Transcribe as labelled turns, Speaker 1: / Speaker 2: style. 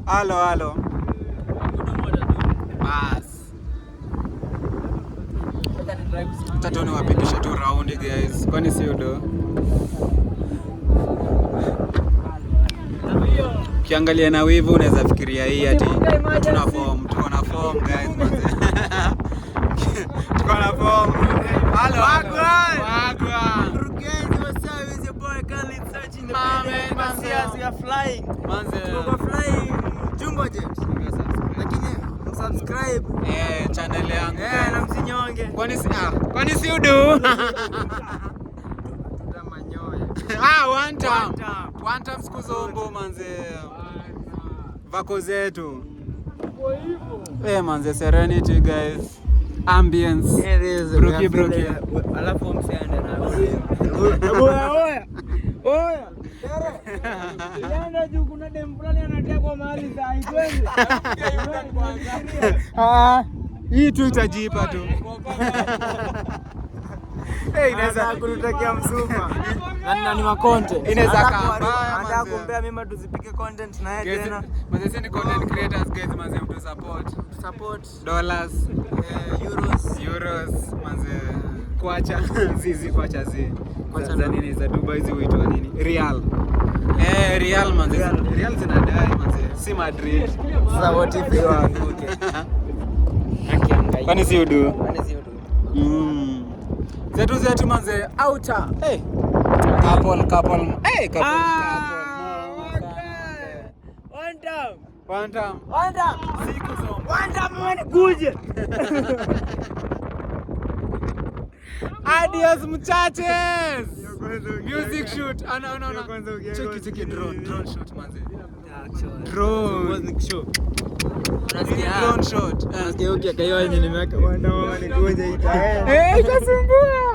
Speaker 1: Halo. Bas. Tatu ni wapigisha tu round guys. Kwani si udo? Kiangalia na wivu unaweza fikiria hii ati tuna form, tuko na form guys manze. Tuko na form. Halo. Wagwan.
Speaker 2: Guys, what's up? It's your boy Khalid searching the manze. We are flying.
Speaker 1: Manze.
Speaker 2: Tuko flying Jumbo Jet. Lakini subscribe
Speaker 1: Channel yangu.
Speaker 2: na msinyonge.
Speaker 1: Kwani si udo? One time siku zombo manze. Vako zetu. Manze Serenity guys. Ambience. Broki.
Speaker 2: Alafu msiende na. Oya. Yanda juu kuna dem fulani anatekwa mahali saa itwende.
Speaker 1: Hii tu itajipa tu.
Speaker 2: Inaweza kunitakia msupa. Na ni wa content.
Speaker 1: Inaweza kaa mbaya.
Speaker 2: Anataka kumpea mimi tuzipike content na yeye tena.
Speaker 1: Manze sisi ni content creators guys, manze mtu support dollars, euros manze kwacha zi. Kwacha nini za Dubai hizi huitwa nini? Real manze. Real zinadai manze. Si Madrid.
Speaker 2: Sasa what if you are okay?
Speaker 1: Kwani si udu? Zetu manze outer. Couple. One time. Siku zote.
Speaker 2: One time mwana kuje.
Speaker 1: Adios muchachos. Music shoot. Cheki drone shot manze. Drone shot.
Speaker 2: Unasikia?
Speaker 1: Drone shot.
Speaker 2: Unasikia ukikayo yenye nimeweka. One time mwana kuje itaenda.
Speaker 1: Itasumbua.